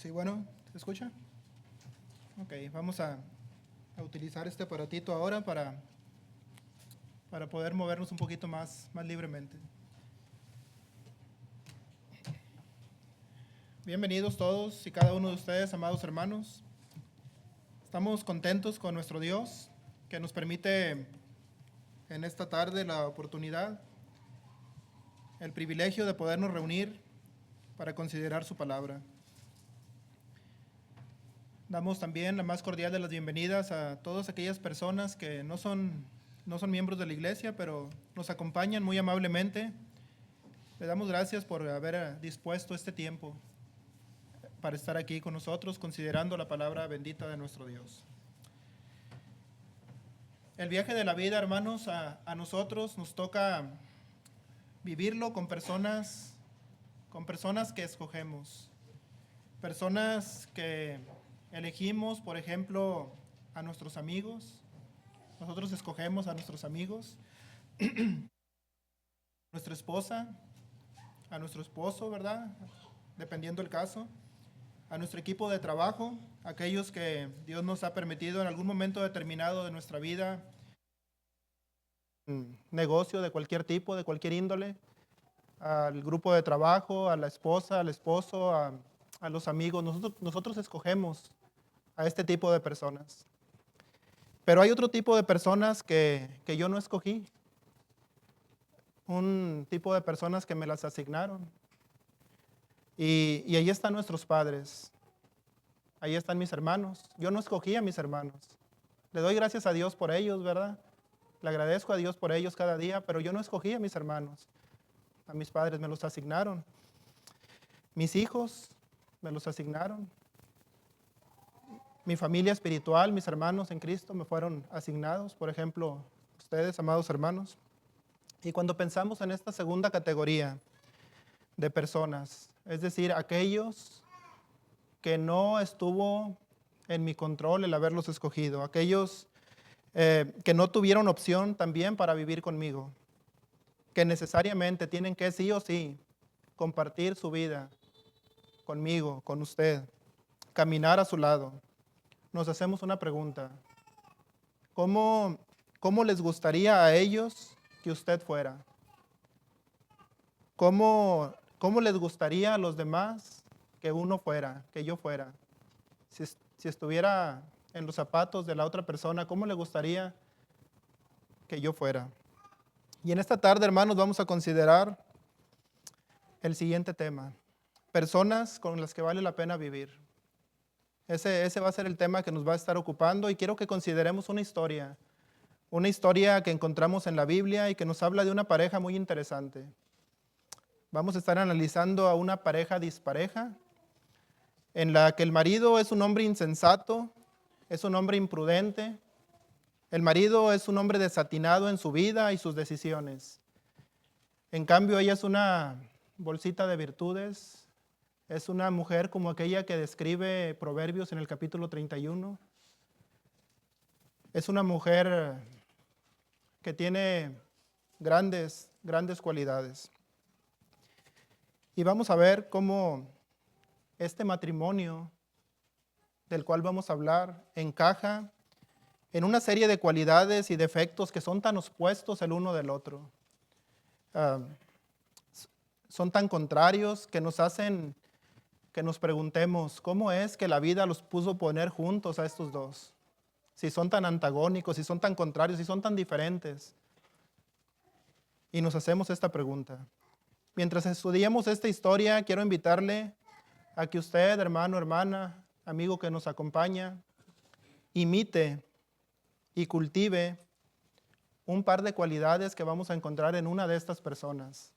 Sí, bueno, ¿se escucha? Ok, vamos a utilizar este aparatito ahora para poder movernos un poquito más libremente. Bienvenidos todos y cada uno de ustedes, amados hermanos. Estamos contentos con nuestro Dios que nos permite en esta tarde la oportunidad, el privilegio de podernos reunir para considerar su palabra. Damos también la más cordial de las bienvenidas a todas aquellas personas que no son miembros de la iglesia, pero nos acompañan muy amablemente. Le damos gracias por haber dispuesto este tiempo para estar aquí con nosotros, considerando la palabra bendita de nuestro Dios. El viaje de la vida, hermanos, a nosotros nos toca vivirlo con personas que escogemos, personas que elegimos, por ejemplo, a nuestros amigos. Nosotros escogemos a nuestros amigos, nuestra esposa, a nuestro esposo, ¿verdad? Dependiendo del caso, a nuestro equipo de trabajo, aquellos que Dios nos ha permitido en algún momento determinado de nuestra vida, negocio de cualquier tipo, de cualquier índole, al grupo de trabajo, a la esposa, al esposo, a los amigos. Nosotros escogemos a este tipo de personas. Pero hay otro tipo de personas que yo no escogí. Un tipo de personas que me las asignaron. Y ahí están nuestros padres. Ahí están mis hermanos. Yo no escogí a mis hermanos. Le doy gracias a Dios por ellos, ¿verdad? Le agradezco a Dios por ellos cada día, pero yo no escogí a mis hermanos. A mis padres me los asignaron. Mis hijos me los asignaron. Mi familia espiritual, mis hermanos en Cristo me fueron asignados. Por ejemplo, ustedes, amados hermanos. Y cuando pensamos en esta segunda categoría de personas, es decir, aquellos que no estuvo en mi control el haberlos escogido, aquellos que no tuvieron opción también para vivir conmigo, que necesariamente tienen que sí o sí compartir su vida conmigo, con usted, caminar a su lado. Nos hacemos una pregunta: ¿cómo les gustaría a ellos que usted fuera? ¿Cómo les gustaría a los demás que uno fuera, que yo fuera? Si estuviera en los zapatos de la otra persona, ¿cómo le gustaría que yo fuera? Y en esta tarde, hermanos, vamos a considerar el siguiente tema: personas con las que vale la pena vivir. Ese va a ser el tema que nos va a estar ocupando, y quiero que consideremos una historia que encontramos en la Biblia y que nos habla de una pareja muy interesante. Vamos a estar analizando a una pareja dispareja, en la que el marido es un hombre insensato, es un hombre imprudente. El marido es un hombre desatinado en su vida y sus decisiones. En cambio, ella es una bolsita de virtudes, es una mujer como aquella que describe Proverbios en el capítulo 31. Es una mujer que tiene grandes cualidades. Y vamos a ver cómo este matrimonio del cual vamos a hablar encaja en una serie de cualidades y defectos que son tan opuestos el uno del otro. Son tan contrarios que nos hacen que nos preguntemos cómo es que la vida los puso poner juntos a estos dos. Si son tan antagónicos, si son tan contrarios, si son tan diferentes. Y nos hacemos esta pregunta. Mientras estudiemos esta historia, quiero invitarle a que usted, hermano, hermana, amigo que nos acompaña, imite y cultive un par de cualidades que vamos a encontrar en una de estas personas.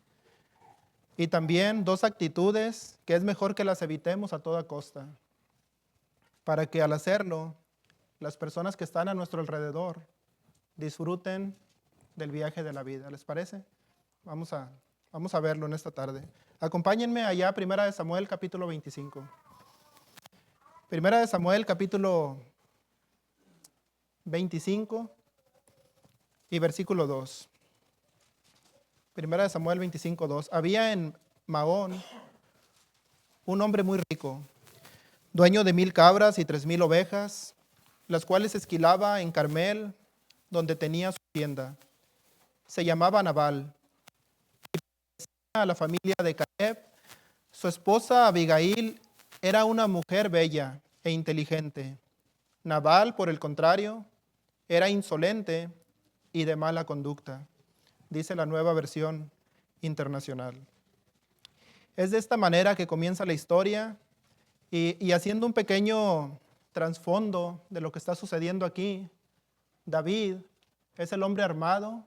Y también dos actitudes que es mejor que las evitemos a toda costa, para que al hacerlo, las personas que están a nuestro alrededor disfruten del viaje de la vida. ¿Les parece? Vamos a verlo en esta tarde. Acompáñenme allá, Primera de Samuel, capítulo 25. Primera de Samuel, capítulo 25 y versículo 2. Primera de Samuel 25, 2. Había en Maón un hombre muy rico, dueño de 1000 cabras y 3000 ovejas, las cuales esquilaba en Carmel, donde tenía su tienda. Se llamaba Nabal, a la familia de Caleb. Su esposa Abigail era una mujer bella e inteligente. Nabal, por el contrario, era insolente y de mala conducta, dice la Nueva Versión Internacional. Es de esta manera que comienza la historia y haciendo un pequeño trasfondo de lo que está sucediendo aquí. David es el hombre armado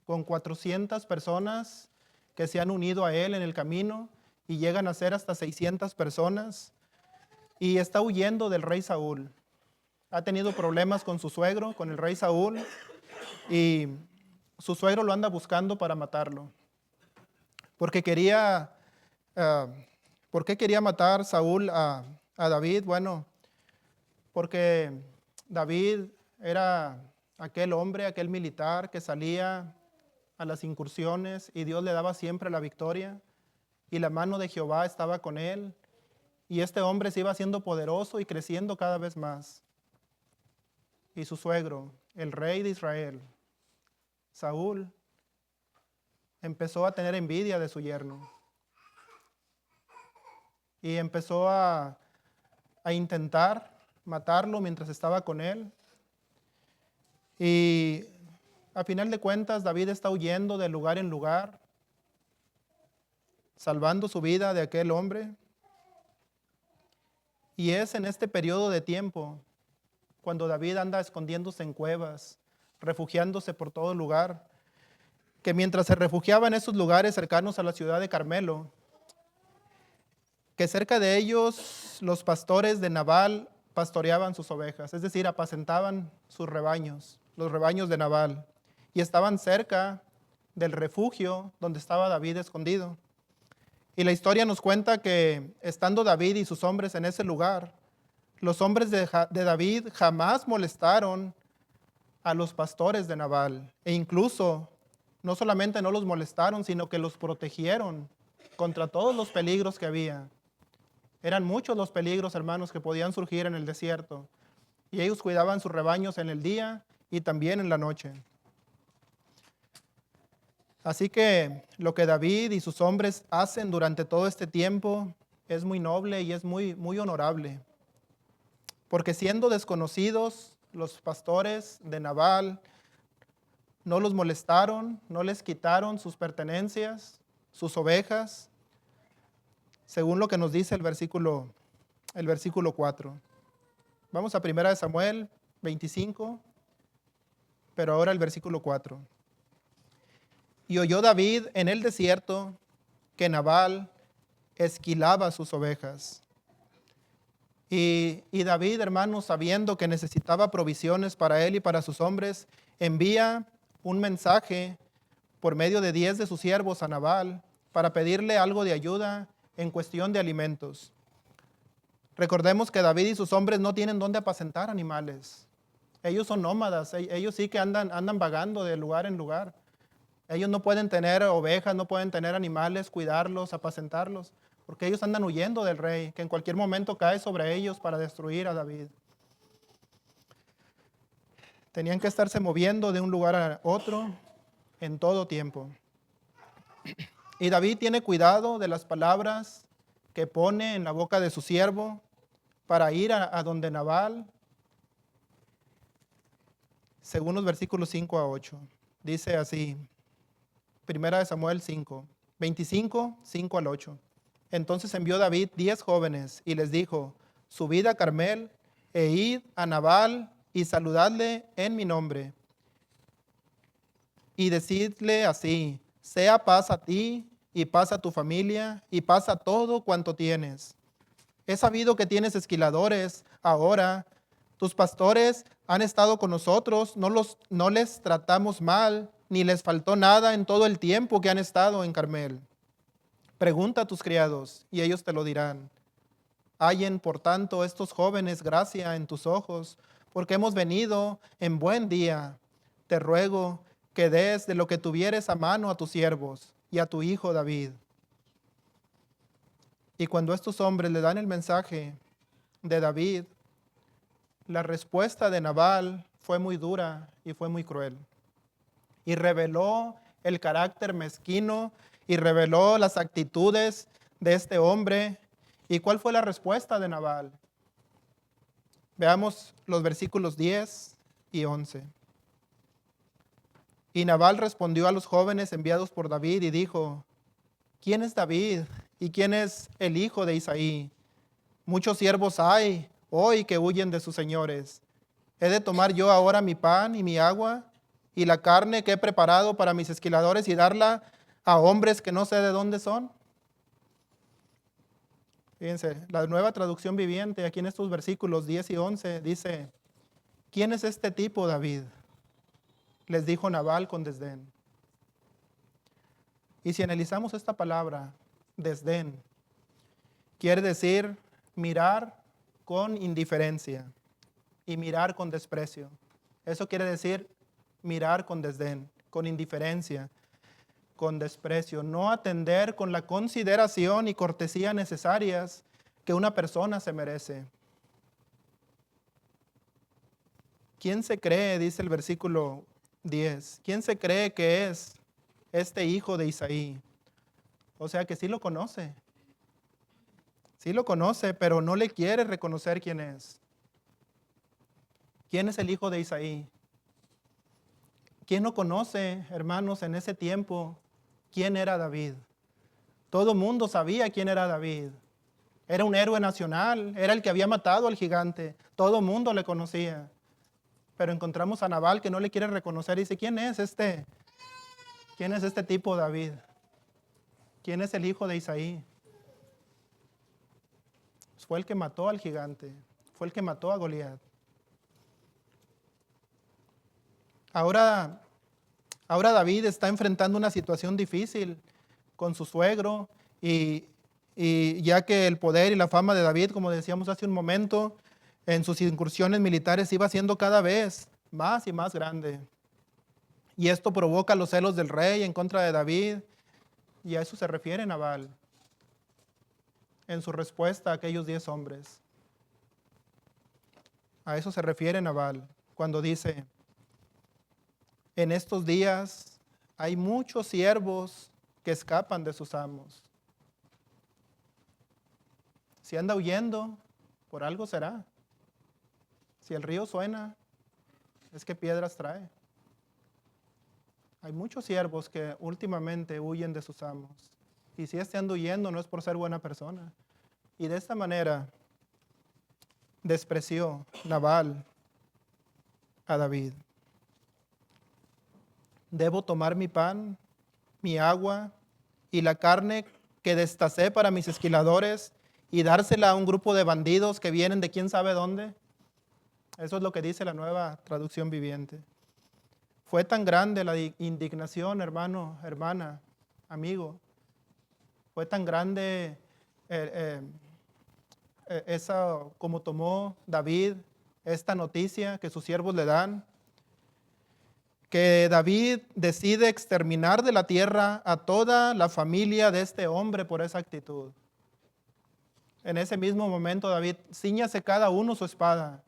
con 400 personas que se han unido a él en el camino y llegan a ser hasta 600 personas, y está huyendo del rey Saúl. Ha tenido problemas con su suegro, con el rey Saúl, y su suegro lo anda buscando para matarlo. Porque ¿por qué quería matar Saúl a David? Bueno, porque David era aquel hombre, aquel militar que salía a las incursiones y Dios le daba siempre la victoria, y la mano de Jehová estaba con él, y este hombre se iba haciendo poderoso y creciendo cada vez más. Y su suegro, el rey de Israel, Saúl, empezó a tener envidia de su yerno y empezó a intentar matarlo mientras estaba con él. Y a final de cuentas, David está huyendo de lugar en lugar, salvando su vida de aquel hombre. Y es en este periodo de tiempo cuando David anda escondiéndose en cuevas, refugiándose por todo lugar, que mientras se refugiaba en esos lugares cercanos a la ciudad de Carmelo, que cerca de ellos los pastores de Nabal pastoreaban sus ovejas, es decir, apacentaban sus rebaños, los rebaños de Nabal, y estaban cerca del refugio donde estaba David escondido. Y la historia nos cuenta que estando David y sus hombres en ese lugar, los hombres de David jamás molestaron a los pastores de Nabal, e incluso no solamente no los molestaron, sino que los protegieron contra todos los peligros que había. Eran muchos los peligros, hermanos, que podían surgir en el desierto, y ellos cuidaban sus rebaños en el día y también en la noche. Así que lo que David y sus hombres hacen durante todo este tiempo es muy noble y es muy, muy honorable. Porque siendo desconocidos, los pastores de Nabal no los molestaron, no les quitaron sus pertenencias, sus ovejas, según lo que nos dice el versículo 4. Vamos a 1 Samuel 25, pero ahora el versículo 4. Y oyó David en el desierto que Nabal esquilaba sus ovejas. Y David, hermanos, sabiendo que necesitaba provisiones para él y para sus hombres, envía un mensaje por medio de 10 de sus siervos a Nabal para pedirle algo de ayuda en cuestión de alimentos. Recordemos que David y sus hombres no tienen dónde apacentar animales. Ellos son nómadas, ellos sí que andan vagando de lugar en lugar. Ellos no pueden tener ovejas, no pueden tener animales, cuidarlos, apacentarlos, porque ellos andan huyendo del rey, que en cualquier momento cae sobre ellos para destruir a David. Tenían que estarse moviendo de un lugar a otro en todo tiempo. Y David tiene cuidado de las palabras que pone en la boca de su siervo para ir a donde Nabal, según los versículos 5 a 8. Dice así, 1 Samuel 5, 25, 5 al 8. Entonces envió David 10 jóvenes y les dijo, subid a Carmel e id a Nabal y saludadle en mi nombre. Y decidle así, sea paz a ti y paz a tu familia y paz a todo cuanto tienes. He sabido que tienes esquiladores ahora. Tus pastores han estado con nosotros, no les tratamos mal, ni les faltó nada en todo el tiempo que han estado en Carmel. Pregunta a tus criados y ellos te lo dirán. Hallen, por tanto, estos jóvenes gracia en tus ojos, porque hemos venido en buen día. Te ruego que des de lo que tuvieres a mano a tus siervos y a tu hijo David. Y cuando estos hombres le dan el mensaje de David, la respuesta de Nabal fue muy dura y fue muy cruel. Y reveló el carácter mezquino y reveló las actitudes de este hombre. ¿Y cuál fue la respuesta de Nabal? Veamos los versículos 10 y 11. Y Nabal respondió a los jóvenes enviados por David y dijo: ¿quién es David y quién es el hijo de Isaí? Muchos siervos hay hoy que huyen de sus señores. ¿He de tomar yo ahora mi pan y mi agua y la carne que he preparado para mis esquiladores y darla a hombres que no sé de dónde son? Fíjense, la Nueva Traducción Viviente, aquí en estos versículos 10 y 11, dice: ¿quién es este tipo, David?, les dijo Nabal con desdén. Y si analizamos esta palabra, desdén, quiere decir mirar con indiferencia y mirar con desprecio. Eso quiere decir mirar con desdén, con indiferencia, con desprecio, no atender con la consideración y cortesía necesarias que una persona se merece. ¿Quién se cree, dice el versículo 10, quién se cree que es este hijo de Isaí? O sea que sí lo conoce, pero no le quiere reconocer quién es. ¿Quién es el hijo de Isaí? ¿Quién no conoce, hermanos, en ese tiempo quién era David? Todo el mundo sabía quién era David. Era un héroe nacional, era el que había matado al gigante. Todo el mundo le conocía. Pero encontramos a Nabal que no le quiere reconocer y dice: ¿quién es este? ¿Quién es este tipo David? ¿Quién es el hijo de Isaí? Fue el que mató al gigante, fue el que mató a Goliat. Ahora David está enfrentando una situación difícil con su suegro y ya que el poder y la fama de David, como decíamos hace un momento, en sus incursiones militares iba siendo cada vez más y más grande. Y esto provoca los celos del rey en contra de David, y a eso se refiere Nabal en su respuesta a aquellos 10 hombres. A eso se refiere Nabal cuando dice: en estos días hay muchos siervos que escapan de sus amos. Si anda huyendo, por algo será. Si el río suena, es que piedras trae. Hay muchos siervos que últimamente huyen de sus amos. Y si anda huyendo, no es por ser buena persona. Y de esta manera despreció Nabal a David. Debo tomar mi pan, mi agua y la carne que destacé para mis esquiladores y dársela a un grupo de bandidos que vienen de quién sabe dónde. Eso es lo que dice la Nueva Traducción Viviente. Fue tan grande la indignación, hermano, hermana, amigo. Fue tan grande esa como tomó David esta noticia que sus siervos le dan, que David decide exterminar de la tierra a toda la familia de este hombre por esa actitud. En ese mismo momento David: ciñase cada uno su espada,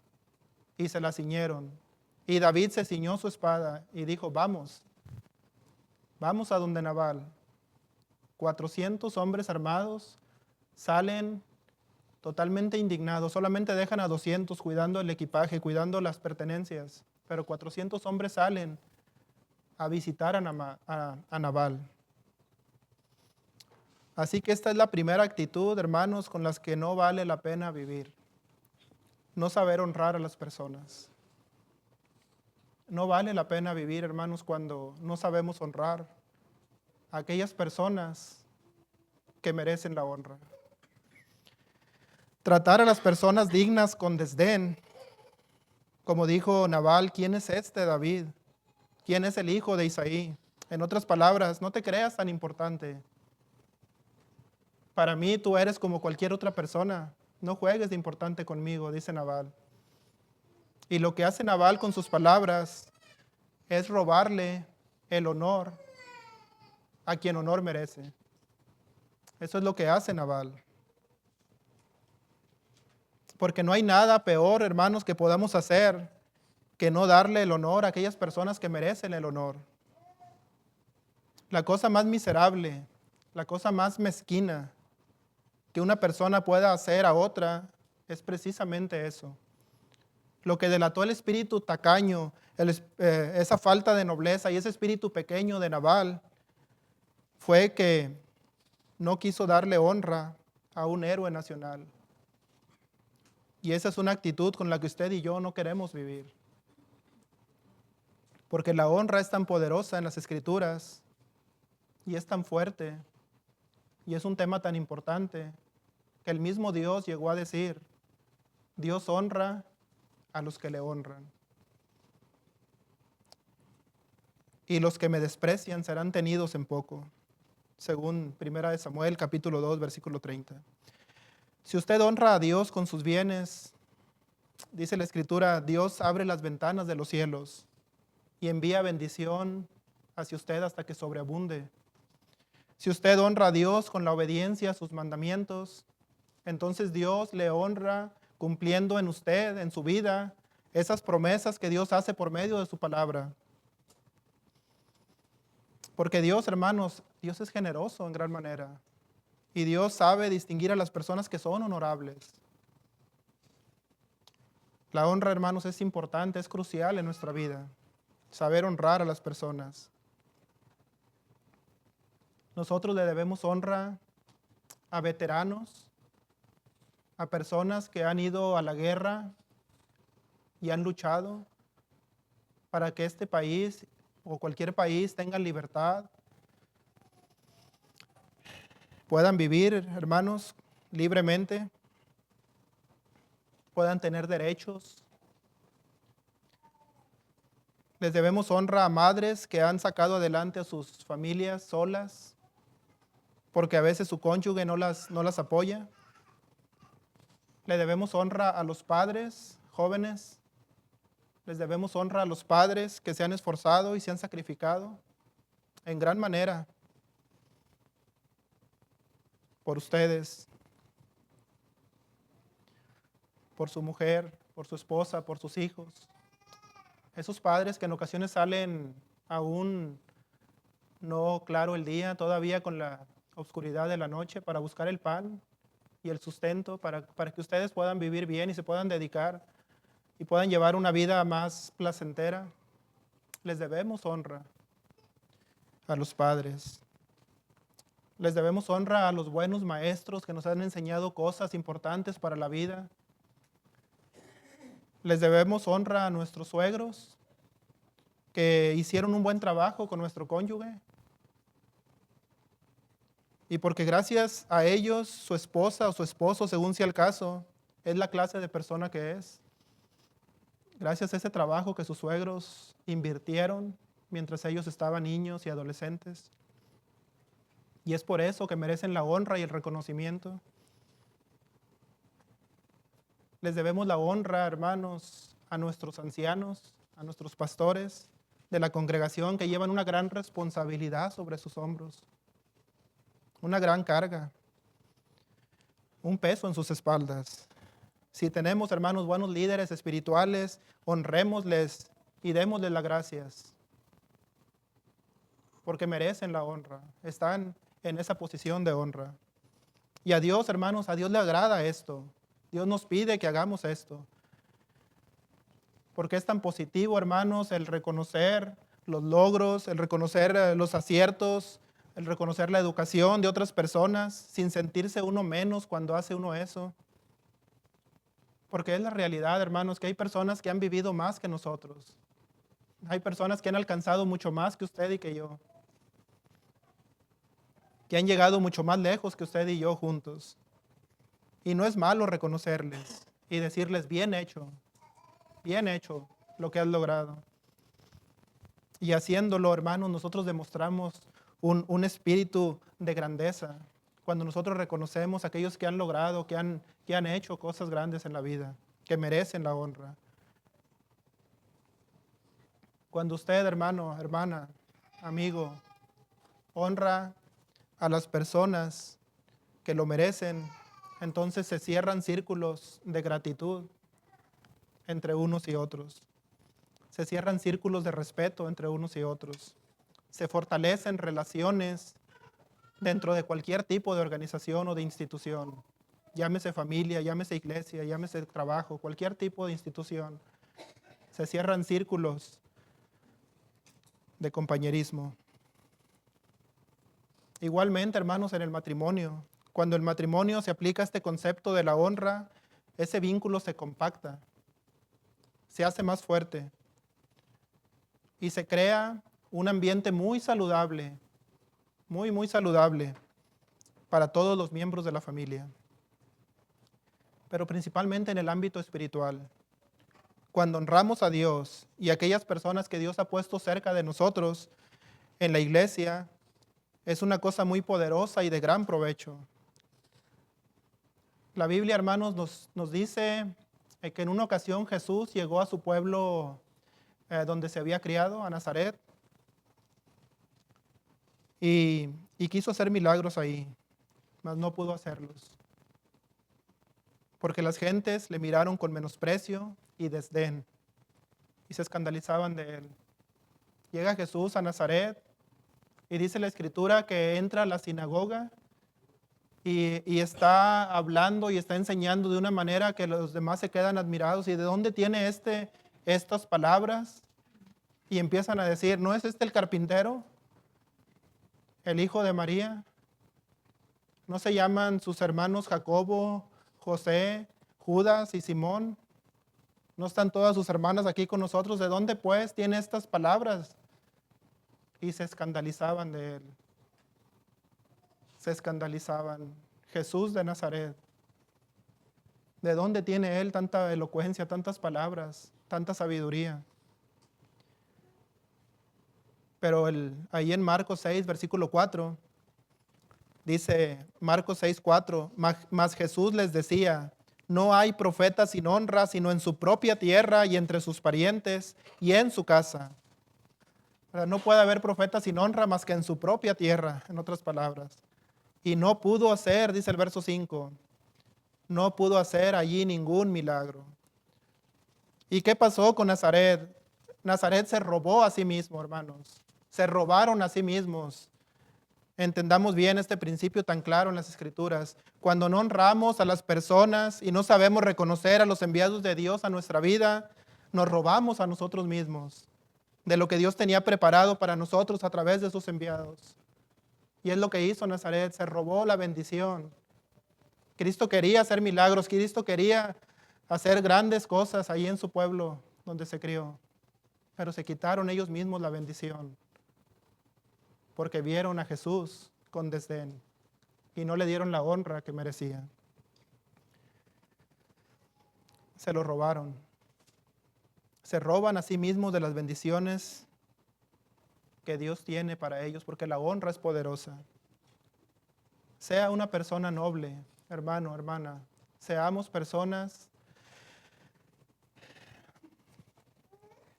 y se la ciñeron. Y David se ciñó su espada y dijo: vamos a donde Nabal. 400 hombres armados salen totalmente indignados, solamente dejan a 200 cuidando el equipaje, cuidando las pertenencias, pero 400 hombres salen a visitar a Nabal. Así que esta es la primera actitud, hermanos, con las que no vale la pena vivir. No saber honrar a las personas. No vale la pena vivir, hermanos, cuando no sabemos honrar a aquellas personas que merecen la honra. Tratar a las personas dignas con desdén. Como dijo Nabal: ¿quién es este David? ¿Quién es el hijo de Isaí? En otras palabras, no te creas tan importante. Para mí tú eres como cualquier otra persona. No juegues de importante conmigo, dice Nabal. Y lo que hace Nabal con sus palabras es robarle el honor a quien honor merece. Eso es lo que hace Nabal. Porque no hay nada peor, hermanos, que podamos hacer que no darle el honor a aquellas personas que merecen el honor. La cosa más miserable, la cosa más mezquina que una persona pueda hacer a otra es precisamente eso. Lo que delató el espíritu tacaño, esa falta de nobleza y ese espíritu pequeño de Nabal fue que no quiso darle honra a un héroe nacional. Y esa es una actitud con la que usted y yo no queremos vivir. Porque la honra es tan poderosa en las Escrituras y es tan fuerte y es un tema tan importante que el mismo Dios llegó a decir, Dios honra a los que le honran. Y los que me desprecian serán tenidos en poco, según 1 Samuel capítulo 2, versículo 30. Si usted honra a Dios con sus bienes, dice la Escritura, Dios abre las ventanas de los cielos y envía bendición hacia usted hasta que sobreabunde. Si usted honra a Dios con la obediencia a sus mandamientos, entonces Dios le honra cumpliendo en usted, en su vida, esas promesas que Dios hace por medio de su palabra. Porque Dios, hermanos, Dios es generoso en gran manera. Y Dios sabe distinguir a las personas que son honorables. La honra, hermanos, es importante, es crucial en nuestra vida. Saber honrar a las personas. Nosotros le debemos honra a veteranos, a personas que han ido a la guerra y han luchado para que este país o cualquier país tenga libertad, puedan vivir, hermanos, libremente, puedan tener derechos. Les debemos honra a madres que han sacado adelante a sus familias solas, porque a veces su cónyuge no las apoya. Le debemos honra a los padres jóvenes. Les debemos honra a los padres que se han esforzado y se han sacrificado en gran manera por ustedes, por su mujer, por su esposa, por sus hijos. Esos padres que en ocasiones salen aún no claro el día, todavía con la oscuridad de la noche para buscar el pan y el sustento para que ustedes puedan vivir bien y se puedan dedicar y puedan llevar una vida más placentera. Les debemos honra a los padres. Les debemos honra a los buenos maestros que nos han enseñado cosas importantes para la vida. Les debemos honra a nuestros suegros que hicieron un buen trabajo con nuestro cónyuge. Y porque gracias a ellos, su esposa o su esposo, según sea el caso, es la clase de persona que es. Gracias a ese trabajo que sus suegros invirtieron mientras ellos estaban niños y adolescentes. Y es por eso que merecen la honra y el reconocimiento. Les debemos la honra, hermanos, a nuestros ancianos, a nuestros pastores de la congregación que llevan una gran responsabilidad sobre sus hombros, una gran carga, un peso en sus espaldas. Si tenemos, hermanos, buenos líderes espirituales, honrémosles y démosles las gracias, porque merecen la honra, están en esa posición de honra. Y a Dios, hermanos, a Dios le agrada esto. Dios nos pide que hagamos esto. Porque es tan positivo, hermanos, el reconocer los logros, el reconocer los aciertos, el reconocer la educación de otras personas sin sentirse uno menos cuando hace uno eso. Porque es la realidad, hermanos, que hay personas que han vivido más que nosotros. Hay personas que han alcanzado mucho más que usted y que yo. Que han llegado mucho más lejos que usted y yo juntos. Y no es malo reconocerles y decirles, bien hecho lo que has logrado. Y haciéndolo, hermanos, nosotros demostramos un espíritu de grandeza. Cuando nosotros reconocemos a aquellos que han logrado, que han hecho cosas grandes en la vida, que merecen la honra. Cuando usted, hermano, hermana, amigo, honra a las personas que lo merecen, entonces se cierran círculos de gratitud entre unos y otros. Se cierran círculos de respeto entre unos y otros. Se fortalecen relaciones dentro de cualquier tipo de organización o de institución. Llámese familia, llámese iglesia, llámese trabajo, cualquier tipo de institución. Se cierran círculos de compañerismo. Igualmente, hermanos, en el matrimonio, cuando el matrimonio se aplica este concepto de la honra, ese vínculo se compacta, se hace más fuerte y se crea un ambiente muy saludable, muy saludable para todos los miembros de la familia, pero principalmente en el ámbito espiritual. Cuando honramos a Dios y a aquellas personas que Dios ha puesto cerca de nosotros en la iglesia, es una cosa muy poderosa y de gran provecho. La Biblia, hermanos, nos dice que en una ocasión Jesús llegó a su pueblo donde se había criado, a Nazaret, y quiso hacer milagros ahí, mas no pudo hacerlos, porque las gentes le miraron con menosprecio y desdén, y se escandalizaban de él. Llega Jesús a Nazaret, y dice la Escritura que entra a la sinagoga, y está hablando y está enseñando de una manera que los demás se quedan admirados. ¿Y de dónde tiene estas palabras? Y empiezan a decir, ¿no es este el carpintero, el hijo de María? ¿No se llaman sus hermanos Jacobo, José, Judas y Simón? ¿No están todas sus hermanas aquí con nosotros? ¿De dónde pues tiene estas palabras? Y se escandalizaban de él. Se escandalizaban. Jesús de Nazaret. ¿De dónde tiene él tanta elocuencia, tantas palabras, tanta sabiduría? Pero ahí en Marcos 6, versículo 4, dice Marcos 6, 4, mas Jesús les decía, no hay profeta sin honra, sino en su propia tierra y entre sus parientes y en su casa. No puede haber profeta sin honra más que en su propia tierra, en otras palabras. Y no pudo hacer, dice el verso 5, no pudo hacer allí ningún milagro. ¿Y qué pasó con Nazaret? Nazaret se robó a sí mismo, hermanos. Se robaron a sí mismos. Entendamos bien este principio tan claro en las Escrituras. Cuando no honramos a las personas y no sabemos reconocer a los enviados de Dios a nuestra vida, nos robamos a nosotros mismos de lo que Dios tenía preparado para nosotros a través de sus enviados. Y es lo que hizo Nazaret, se robó la bendición. Cristo quería hacer milagros, Cristo quería hacer grandes cosas ahí en su pueblo donde se crió, pero se quitaron ellos mismos la bendición porque vieron a Jesús con desdén y no le dieron la honra que merecía. Se lo robaron. Se roban a sí mismos de las bendiciones que Dios tiene para ellos, porque la honra es poderosa. Sea una persona noble, hermano, hermana. Seamos personas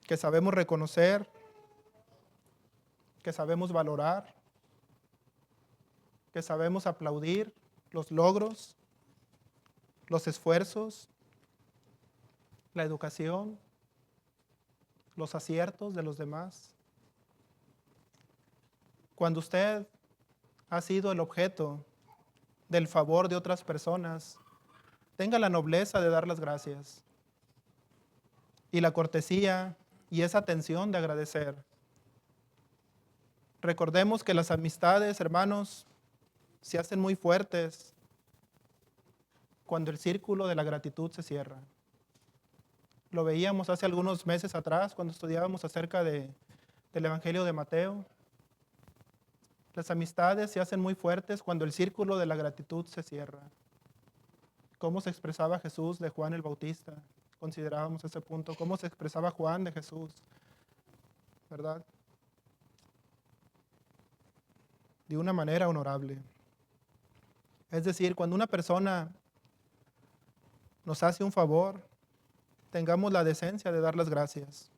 que sabemos reconocer, que sabemos valorar, que sabemos aplaudir los logros, los esfuerzos, la educación, los aciertos de los demás. Cuando usted ha sido el objeto del favor de otras personas, tenga la nobleza de dar las gracias y la cortesía y esa atención de agradecer. Recordemos que las amistades, hermanos, se hacen muy fuertes cuando el círculo de la gratitud se cierra. Lo veíamos hace algunos meses atrás cuando estudiábamos acerca del Evangelio de Mateo. Las amistades se hacen muy fuertes cuando el círculo de la gratitud se cierra. ¿Cómo se expresaba Jesús de Juan el Bautista? Considerábamos ese punto. ¿Cómo se expresaba Juan de Jesús? ¿Verdad? De una manera honorable. Es decir, cuando una persona nos hace un favor, tengamos la decencia de dar las gracias.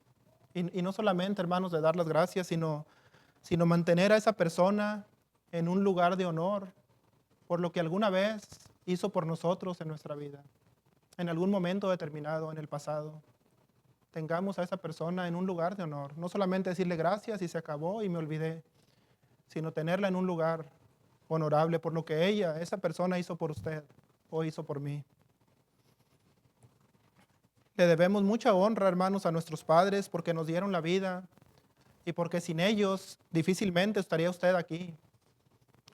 Y no solamente, hermanos, de dar las gracias, sino mantener a esa persona en un lugar de honor por lo que alguna vez hizo por nosotros en nuestra vida, en algún momento determinado en el pasado. Tengamos a esa persona en un lugar de honor. No solamente decirle gracias y se acabó y me olvidé, sino tenerla en un lugar honorable por lo que esa persona hizo por usted o hizo por mí. Le debemos mucha honra, hermanos, a nuestros padres porque nos dieron la vida y porque sin ellos difícilmente estaría usted aquí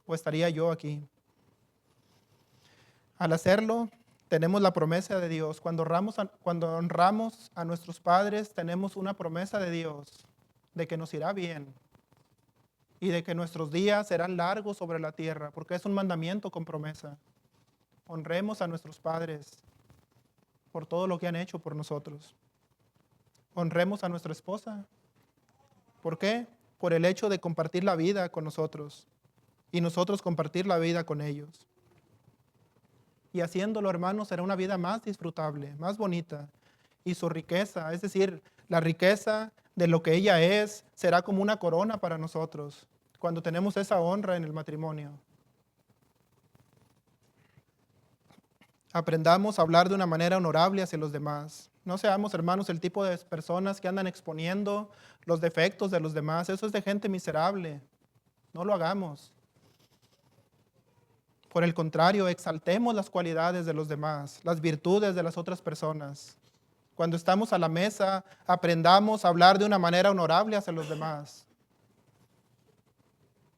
o estaría yo aquí. Al hacerlo, tenemos la promesa de Dios. Cuando honramos a nuestros padres, tenemos una promesa de Dios de que nos irá bien y de que nuestros días serán largos sobre la tierra, porque es un mandamiento con promesa. Honremos a nuestros padres por todo lo que han hecho por nosotros. Honremos a nuestra esposa. ¿Por qué? Por el hecho de compartir la vida con nosotros y nosotros compartir la vida con ellos. Y haciéndolo, hermanos, será una vida más disfrutable, más bonita. Y su riqueza, es decir, la riqueza de lo que ella es, será como una corona para nosotros cuando tenemos esa honra en el matrimonio. Aprendamos a hablar de una manera honorable hacia los demás. No seamos, hermanos, el tipo de personas que andan exponiendo los defectos de los demás. Eso es de gente miserable. No lo hagamos. Por el contrario, exaltemos las cualidades de los demás, las virtudes de las otras personas. Cuando estamos a la mesa, aprendamos a hablar de una manera honorable hacia los demás.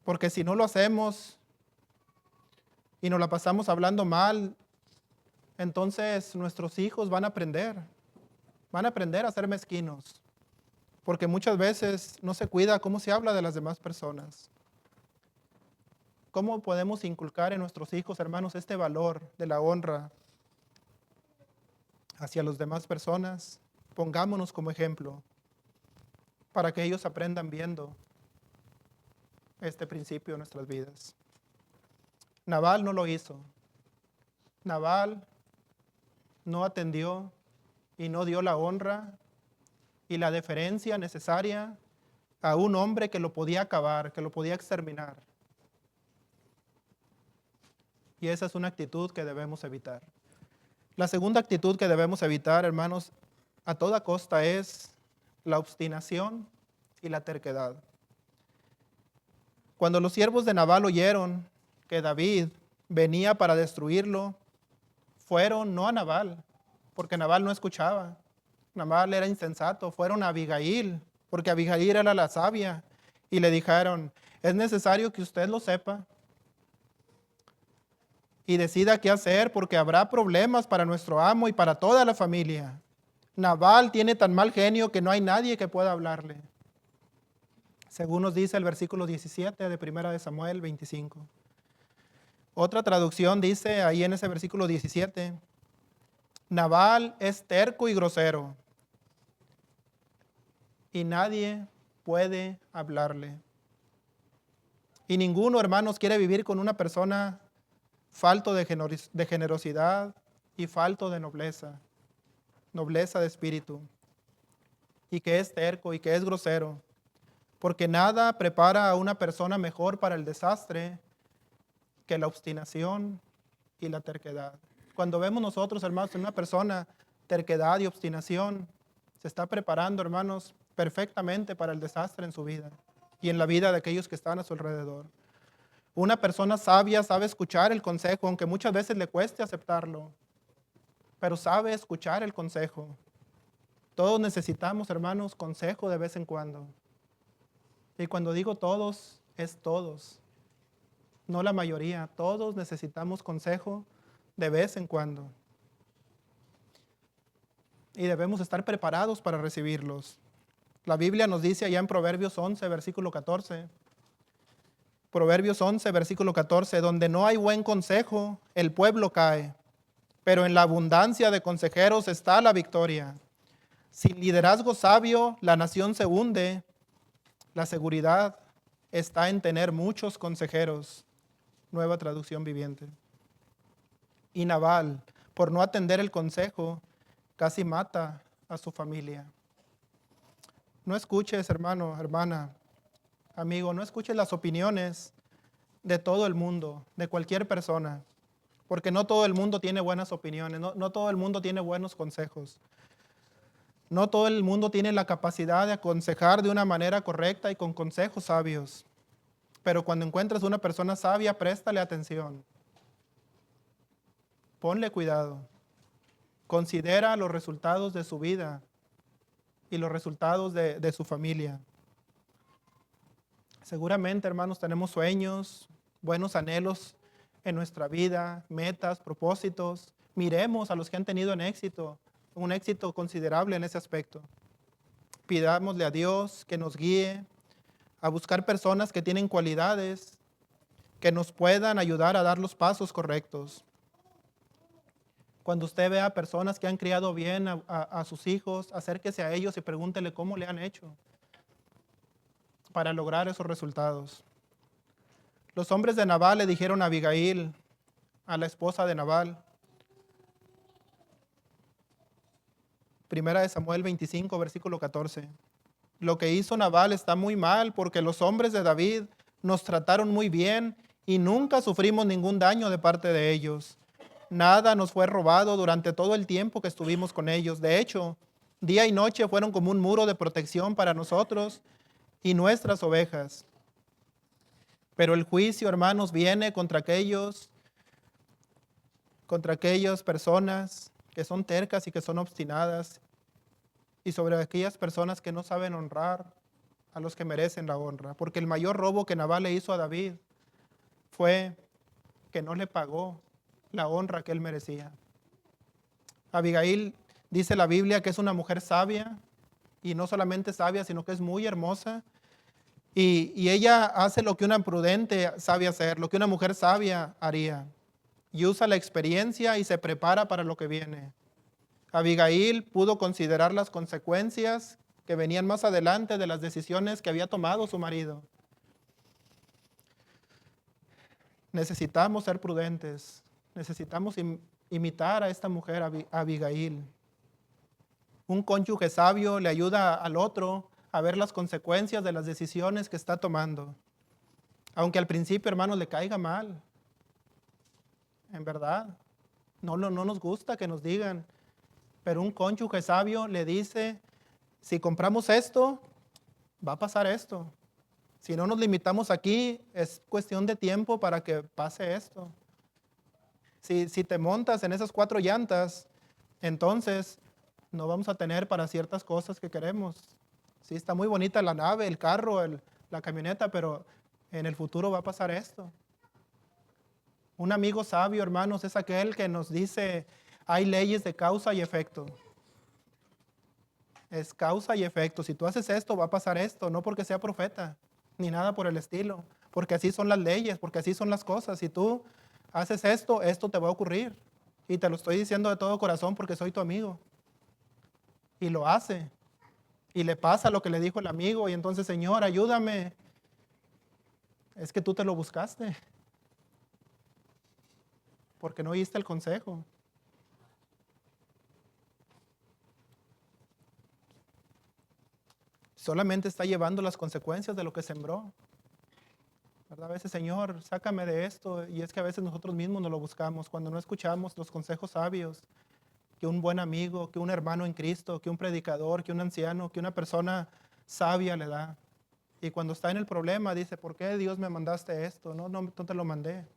Porque si no lo hacemos y nos la pasamos hablando mal, entonces nuestros hijos van a aprender a ser mezquinos, porque muchas veces no se cuida cómo se habla de las demás personas. ¿Cómo podemos inculcar en nuestros hijos, hermanos, este valor de la honra hacia las demás personas? Pongámonos como ejemplo para que ellos aprendan viendo este principio en nuestras vidas. Nabal no lo hizo. Nabal no atendió y no dio la honra y la deferencia necesaria a un hombre que lo podía acabar, que lo podía exterminar. Y esa es una actitud que debemos evitar. La segunda actitud que debemos evitar, hermanos, a toda costa es la obstinación y la terquedad. Cuando los siervos de Nabal oyeron que David venía para destruirlo, fueron no a Nabal, porque Nabal no escuchaba. Nabal era insensato. Fueron a Abigail, porque Abigail era la sabia, y le dijeron: es necesario que usted lo sepa y decida qué hacer, porque habrá problemas para nuestro amo y para toda la familia. Nabal tiene tan mal genio que no hay nadie que pueda hablarle. Según nos dice el versículo 17 de 1 de Samuel 25. Otra traducción dice ahí en ese versículo 17, Nabal es terco y grosero y nadie puede hablarle. Y ninguno, hermanos, quiere vivir con una persona falto de generosidad y falto de nobleza de espíritu, y que es terco y que es grosero, porque nada prepara a una persona mejor para el desastre que la obstinación y la terquedad. Cuando vemos nosotros, hermanos, en una persona terquedad y obstinación, se está preparando, hermanos, perfectamente para el desastre en su vida y en la vida de aquellos que están a su alrededor. Una persona sabia sabe escuchar el consejo, aunque muchas veces le cueste aceptarlo, pero sabe escuchar el consejo. Todos necesitamos, hermanos, consejo de vez en cuando. Y cuando digo todos, es todos, no la mayoría. Todos necesitamos consejo de vez en cuando. Y debemos estar preparados para recibirlos. La Biblia nos dice allá en Proverbios 11, versículo 14, Proverbios 11, versículo 14, donde no hay buen consejo, el pueblo cae, pero en la abundancia de consejeros está la victoria. Sin liderazgo sabio, la nación se hunde. La seguridad está en tener muchos consejeros. Nueva traducción viviente. Y Nabal, por no atender el consejo, casi mata a su familia. No escuches, hermano, hermana, amigo, no escuches las opiniones de todo el mundo, de cualquier persona, porque no todo el mundo tiene buenas opiniones, no todo el mundo tiene buenos consejos. No todo el mundo tiene la capacidad de aconsejar de una manera correcta y con consejos sabios. Pero cuando encuentres una persona sabia, préstale atención. Ponle cuidado. Considera los resultados de su vida y los resultados de su familia. Seguramente, hermanos, tenemos sueños, buenos anhelos en nuestra vida, metas, propósitos. Miremos a los que han tenido un éxito considerable en ese aspecto. Pidámosle a Dios que nos guíe a buscar personas que tienen cualidades que nos puedan ayudar a dar los pasos correctos. Cuando usted vea personas que han criado bien a sus hijos, acérquese a ellos y pregúntele cómo le han hecho para lograr esos resultados. Los hombres de Nabal le dijeron a Abigail, a la esposa de Nabal, Primera de Samuel 25, versículo 14. Lo que hizo Nabal está muy mal porque los hombres de David nos trataron muy bien y nunca sufrimos ningún daño de parte de ellos. Nada nos fue robado durante todo el tiempo que estuvimos con ellos. De hecho, día y noche fueron como un muro de protección para nosotros y nuestras ovejas. Pero el juicio, hermanos, viene contra aquellas personas que son tercas y que son obstinadas, y sobre aquellas personas que no saben honrar a los que merecen la honra. Porque el mayor robo que Nabal le hizo a David fue que no le pagó la honra que él merecía. Abigail, dice la Biblia, que es una mujer sabia, y no solamente sabia, sino que es muy hermosa. Y ella hace lo que una prudente sabe hacer, lo que una mujer sabia haría. Y usa la experiencia y se prepara para lo que viene. Abigail pudo considerar las consecuencias que venían más adelante de las decisiones que había tomado su marido. Necesitamos ser prudentes. Necesitamos imitar a esta mujer, Abigail. Un cónyuge sabio le ayuda al otro a ver las consecuencias de las decisiones que está tomando. Aunque al principio, hermanos, le caiga mal. En verdad, no nos gusta que nos digan. Pero un cónyuge sabio le dice, si compramos esto, va a pasar esto. Si no nos limitamos aquí, es cuestión de tiempo para que pase esto. Si te montas en esas 4 llantas, entonces no vamos a tener para ciertas cosas que queremos. Sí, está muy bonita la nave, el carro, la camioneta, pero en el futuro va a pasar esto. Un amigo sabio, hermanos, es aquel que nos dice, hay leyes de causa y efecto. Es causa y efecto. Si tú haces esto, va a pasar esto, no porque sea profeta, ni nada por el estilo, porque así son las leyes, porque así son las cosas. Si tú haces esto, esto te va a ocurrir. Y te lo estoy diciendo de todo corazón porque soy tu amigo. Y lo hace. Y le pasa lo que le dijo el amigo. Y entonces, Señor, ayúdame. Es que tú te lo buscaste. Porque no oíste el consejo. Solamente está llevando las consecuencias de lo que sembró. ¿Verdad? A veces, Señor, sácame de esto. Y es que a veces nosotros mismos nos lo buscamos cuando no escuchamos los consejos sabios que un buen amigo, que un hermano en Cristo, que un predicador, que un anciano, que una persona sabia le da. Y cuando está en el problema dice, ¿por qué Dios me mandaste esto? No te lo mandé.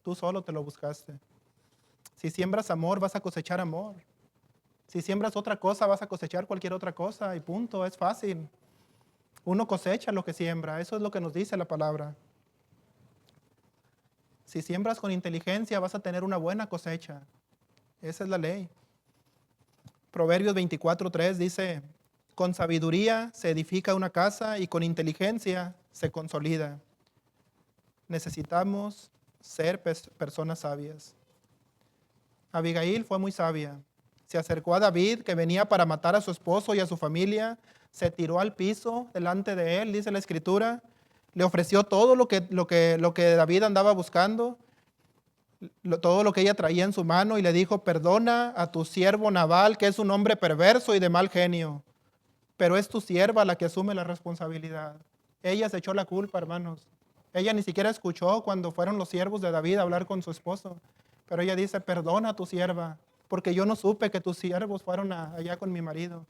Tú solo te lo buscaste. Si siembras amor, vas a cosechar amor. Si siembras otra cosa, vas a cosechar cualquier otra cosa. Y punto, es fácil. Uno cosecha lo que siembra. Eso es lo que nos dice la palabra. Si siembras con inteligencia, vas a tener una buena cosecha. Esa es la ley. Proverbios 24:3 dice, con sabiduría se edifica una casa y con inteligencia se consolida. Necesitamos ser personas sabias. Abigail fue muy sabia. Se acercó a David, que venía para matar a su esposo y a su familia. Se tiró al piso delante de él, dice la Escritura. Le ofreció todo lo que David andaba buscando, todo lo que ella traía en su mano, y le dijo, perdona a tu siervo Nabal, que es un hombre perverso y de mal genio, pero es tu sierva la que asume la responsabilidad. Ella se echó la culpa, hermanos. Ella ni siquiera escuchó cuando fueron los siervos de David a hablar con su esposo, Pero ella dice, perdona a tu sierva, porque yo no supe que tus siervos fueron allá con mi marido.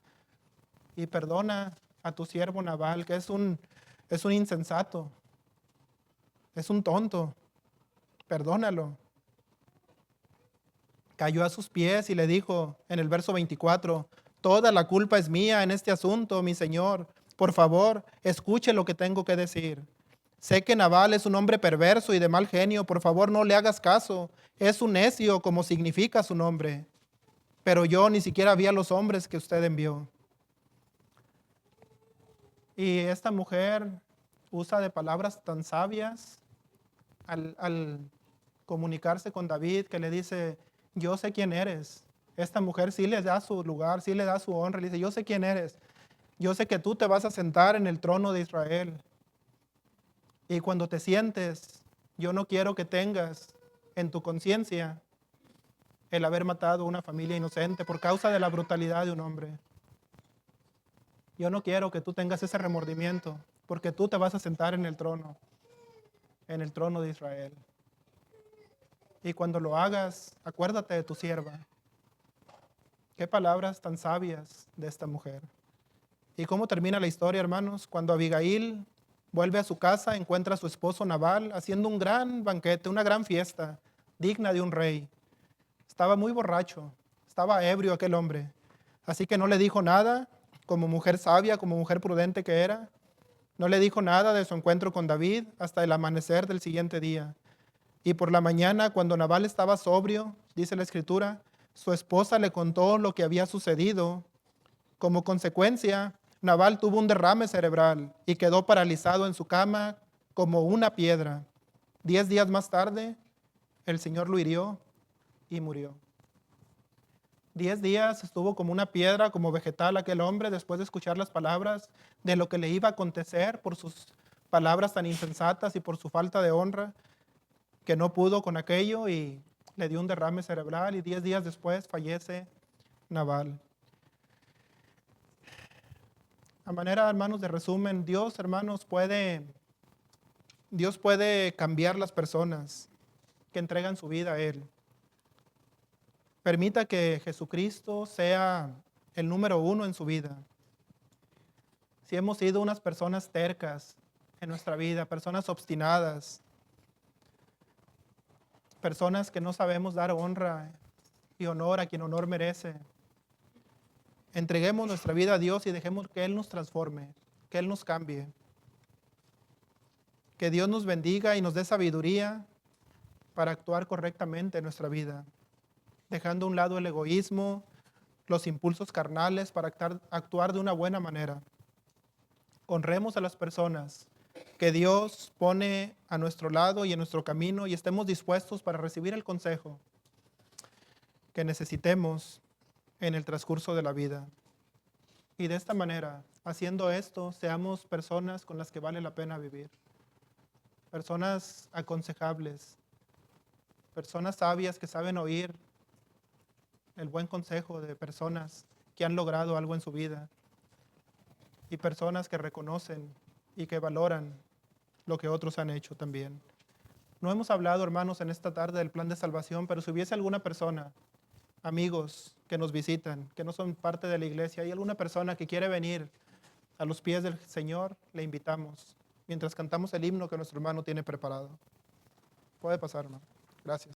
Y perdona a tu siervo Nabal, que es un insensato, es un tonto. Perdónalo. Cayó a sus pies y le dijo en el verso 24, toda la culpa es mía en este asunto, mi señor. Por favor, escuche lo que tengo que decir. Sé que Nabal es un hombre perverso y de mal genio. Por favor, no le hagas caso. Es un necio, como significa su nombre. Pero yo ni siquiera vi a los hombres que usted envió. Y esta mujer usa de palabras tan sabias al comunicarse con David, que le dice, yo sé quién eres. Esta mujer sí le da su lugar, sí le da su honra. Le dice, yo sé quién eres. Yo sé que tú te vas a sentar en el trono de Israel. Y cuando te sientes, yo no quiero que tengas en tu conciencia el haber matado a una familia inocente por causa de la brutalidad de un hombre. Yo no quiero que tú tengas ese remordimiento, porque tú te vas a sentar en el trono de Israel. Y cuando lo hagas, acuérdate de tu sierva. Qué palabras tan sabias de esta mujer. ¿Y cómo termina la historia, hermanos? Cuando Abigail vuelve a su casa, encuentra a su esposo Nabal haciendo un gran banquete, una gran fiesta, digna de un rey. Estaba muy borracho, estaba ebrio aquel hombre. Así que no le dijo nada, como mujer sabia, como mujer prudente que era. No le dijo nada de su encuentro con David hasta el amanecer del siguiente día. Y por la mañana, cuando Nabal estaba sobrio, dice la Escritura, su esposa le contó lo que había sucedido. Como consecuencia, Nabal tuvo un derrame cerebral y quedó paralizado en su cama como una piedra. 10 días más tarde, el Señor lo hirió y murió. 10 días estuvo como una piedra, como vegetal aquel hombre, después de escuchar las palabras de lo que le iba a acontecer por sus palabras tan insensatas y por su falta de honra, que no pudo con aquello y le dio un derrame cerebral y 10 días después fallece Nabal. A manera, hermanos, de resumen, Dios puede cambiar las personas que entregan su vida a Él. Permita que Jesucristo sea el número uno en su vida. Si hemos sido unas personas tercas en nuestra vida, personas obstinadas, personas que no sabemos dar honra y honor a quien honor merece, entreguemos nuestra vida a Dios y dejemos que Él nos transforme, que Él nos cambie. Que Dios nos bendiga y nos dé sabiduría para actuar correctamente en nuestra vida, dejando a un lado el egoísmo, los impulsos carnales para actuar de una buena manera. Honremos a las personas que Dios pone a nuestro lado y en nuestro camino y estemos dispuestos para recibir el consejo que necesitemos en el transcurso de la vida. Y de esta manera, haciendo esto, seamos personas con las que vale la pena vivir. Personas aconsejables, personas sabias que saben oír el buen consejo de personas que han logrado algo en su vida y personas que reconocen y que valoran lo que otros han hecho también. No hemos hablado, hermanos, en esta tarde del plan de salvación, pero si hubiese alguna persona, amigos que nos visitan, que no son parte de la iglesia, hay alguna persona que quiere venir a los pies del Señor, le invitamos mientras cantamos el himno que nuestro hermano tiene preparado. Puede pasar, hermano. Gracias.